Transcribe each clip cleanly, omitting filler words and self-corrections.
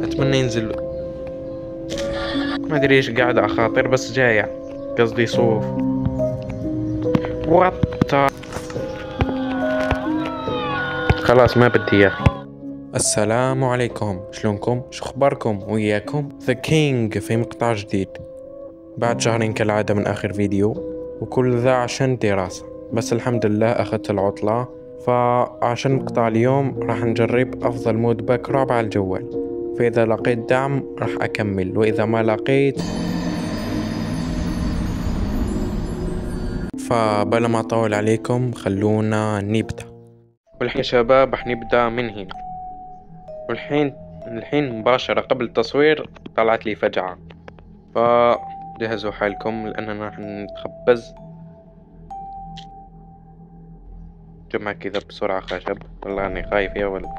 اتمنى ينزل. ما ادري ايش قاعد على خاطر بس جاية، قصدي صوف. وات. خلاص ما بدي اياه. السلام عليكم، شلونكم؟ شو اخباركم؟ وياكم ذا كينج في مقطع جديد بعد شهرين كالعادة من اخر فيديو، وكل ذا عشان دراسة. بس الحمد لله اخذت العطلة، فعشان مقطع اليوم راح نجرب افضل مود باك رعب على الجوال. فاذا لقيت دعم راح اكمل، واذا ما لقيت فبلا ما اطول عليكم خلونا نبدأ. والحين شباب راح نبدأ من هنا. والحين مباشرة قبل التصوير طلعت لي فجعة، فجهزوا حالكم لأننا راح نتخبز. جمع كذا بسرعة خشب، والله اني خايف يا ولد.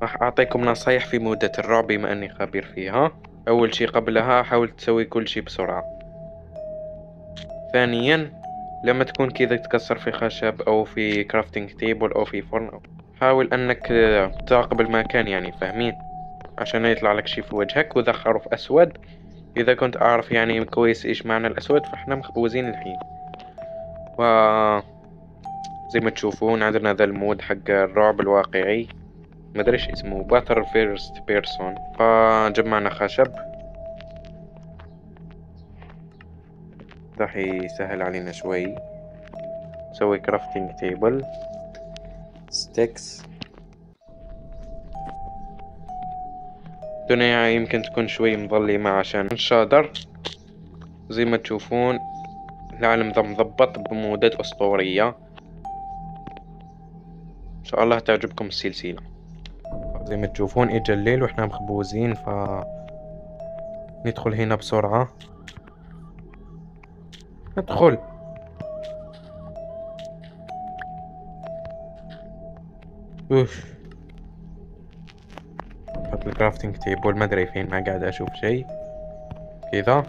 راح اعطيكم نصايح في مودة الرعب بما اني خبير فيها. اول شي قبلها حاول تسوي كل شي بسرعة. ثانيا لما تكون كذا تكسر في خشب او في كرافتنج تيبل او في فرن، حاول انك تراقب المكان، يعني فاهمين، عشان يطلع لك شي في وجهك. واذا خروف اسود، اذا كنت اعرف يعني كويس ايش معنى الاسود، فاحنا مخبوزين الحين. و زي ما تشوفون عندنا ذا المود حق الرعب الواقعي، مدري ايش اسمه، باتر فيرست بيرسون. فجمعنا خشب، راح يسهل علينا شوي. نسوي كرافتنج تيبل، ستيكس. الدنيا يمكن تكون شوي مظلمة عشان الشادر. زي ما تشوفون العالم ذا مضبط بمودات أسطورية. إن شاء الله تعجبكم السلسلة. زي ما تشوفون اجا الليل واحنا مخبوزين، ندخل هنا بسرعة. ندخل. اوف. نحط الكرافتنج تيبل، ما ادري فين، ما قاعد اشوف شيء. كذا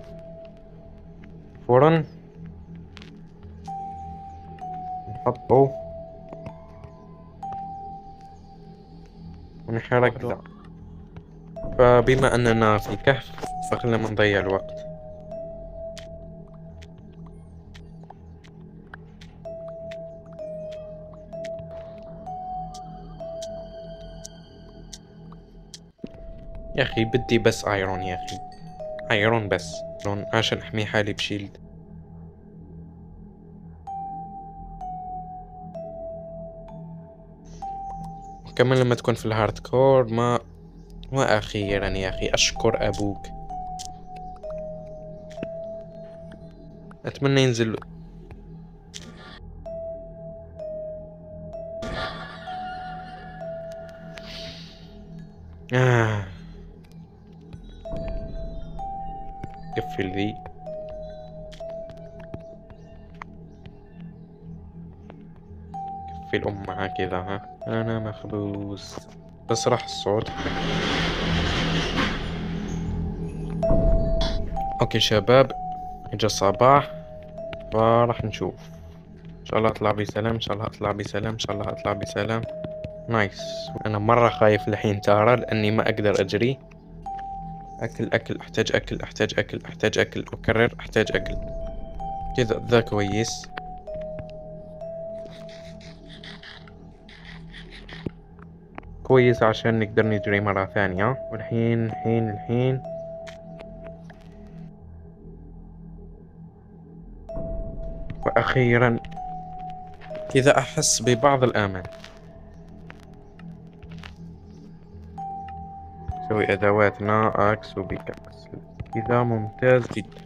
فرن نحطه ونحرق ذا. فبما اننا في الكهف فخلنا ما نضيع الوقت. يا اخي بدي بس ايرون، يا اخي ايرون بس عشان احمي حالي بشيلد. وكمان لما تكون في الهارد كور واخيرا يا اخي اشكر ابوك. اتمنى ينزل. قفل ذي. قفل امها كذا. ها انا مخبوز، بس راح الصوت. اوكي شباب، اجا الصباح، فراح نشوف. ان شاء الله اطلع بسلام، ان شاء الله اطلع بسلام، ان شاء الله اطلع بسلام. نايس. انا مرة خايف الحين ترى، لاني ما اقدر اجري. اكل احتاج اكل احتاج اكل احتاج اكل، اكرر احتاج اكل. كذا ذا كويس. كويس عشان نقدر نجري مرة ثانية. والحين الحين واخيرا كذا احس ببعض الامان. نسوي ادواتنا، اكس وبيكاكس، كذا ممتاز جدا.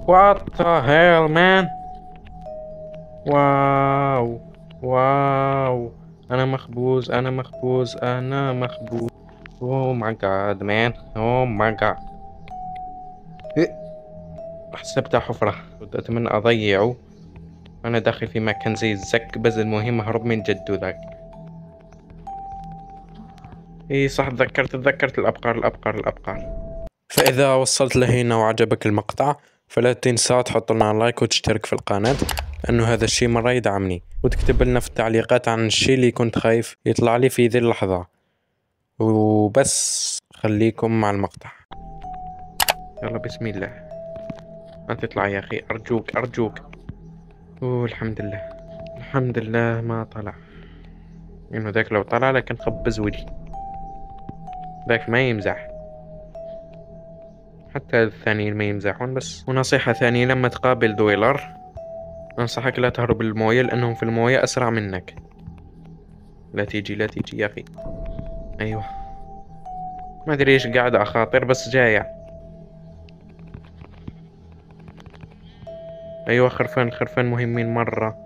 What the hell man. واو انا مخبوز. Oh my god man. Oh my god. حسبتها حفرة، كنت اتمنى اضيعه. انا داخل في مكان زي الزك، بس المهم هرب من جدو ذاك. اي صح، تذكرت الابقار. فاذا وصلت لهنا وعجبك المقطع فلا تنسى تحط لنا لايك وتشترك في القناة، لانه هذا الشيء مرة يدعمني. وتكتب لنا في التعليقات عن الشي اللي كنت خايف يطلع لي في ذي اللحظة. وبس خليكم مع المقطع. يلا بسم الله. ما تطلع يا أخي، أرجوك أرجوك. الحمد لله. الحمد لله ما طلع. إنه ذاك لو طلع لكن خبز وجهي. ذاك ما يمزح. حتى الثانيين ما يمزحون. بس ونصيحة ثانية، لما تقابل دويلر أنصحك لا تهرب الموية، لأنهم في الموية أسرع منك. لا تيجي لا تيجي يا أخي. أيوه، ما أدري إيش قاعد أخاطر بس جاية. أيوه خرفان خرفان مهمين مرة.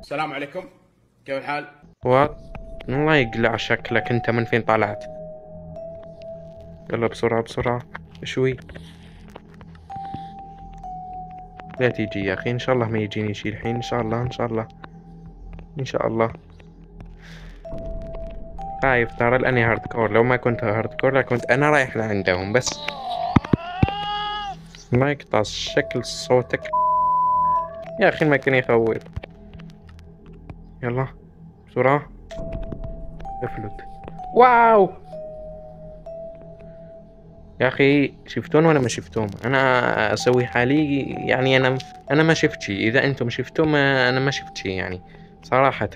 السلام عليكم، كيف الحال؟ وات، الله يقلع شكلك، أنت من فين طلعت؟ يلا بسرعة بسرعة شوي. لا تيجي يا أخي، إن شاء الله ما يجيني شي الحين. إن شاء الله إن شاء الله إن شاء الله. خايف ترى لأني هاردكور. لو ما كنت هاردكور لكنت أنا رايح لعندهم. بس ما يقطع شكل صوتك يا أخي، المكان يخوف. يلا بسرعة افلت. واو يا أخي، شفتون ولا ما شفتوم؟ أنا أسوي حالي يعني أنا ما شفت شي. إذا أنتم شفتوم أنا ما شفت شي يعني صراحة.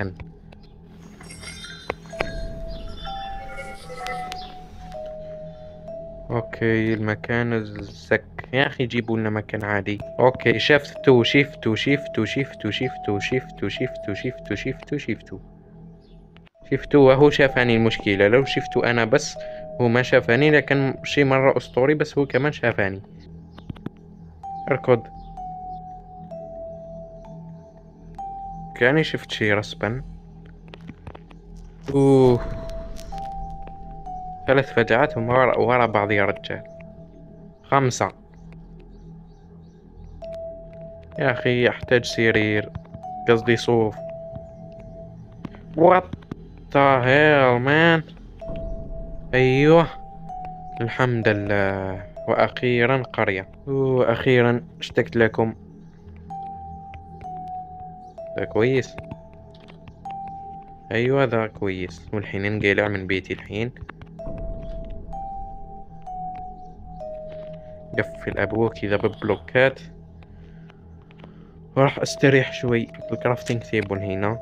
اوكي المكان الزك يا اخي، جيبوا لنا مكان عادي. اوكي شفتوا شفتوا شفتوا شفتوا شفتوا شفتوا شفتوا شفتوا شفتوا شفتوا شفتوا وهو شافني. المشكلة لو شفتوا انا بس هو ما شافني، لكن شي مرة اسطوري بس هو كمان شافني. اركض. كاني شفت شي رسبا. اوه، 3 فجعات ورا بعض يا رجال. 5. يا أخي أحتاج سرير، قصدي صوف. What the hell man. أيوه الحمد لله، وأخيرا قرية. وأخيرا اشتقت لكم. ذا كويس. أيوه ذا كويس. والحين انقلع من بيتي الحين. قفل أبوك كذا ببلوكات. وراح استريح شوي. الكرافتنج تيبل هنا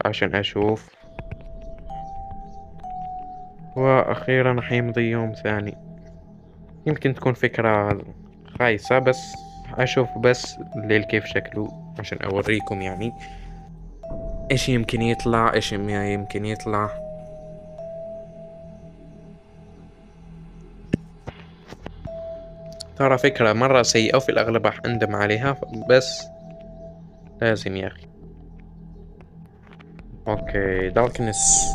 عشان أشوف. وأخيرا راح يمضي يوم ثاني. يمكن تكون فكرة خايسة بس أشوف بس الليل كيف شكله عشان أوريكم يعني إيش يمكن يطلع إيش ما يمكن يطلع. ترى فكرة مرة سيئة وفي الأغلب راح أندم عليها، بس لازم يا أخي. أوكي داركنس.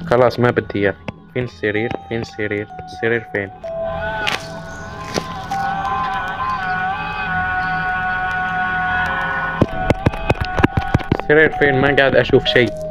خلاص ما بدي يا أخي. فين السرير؟ فين السرير؟ السرير فين؟ السرير فين؟ ما قاعد أشوف شيء.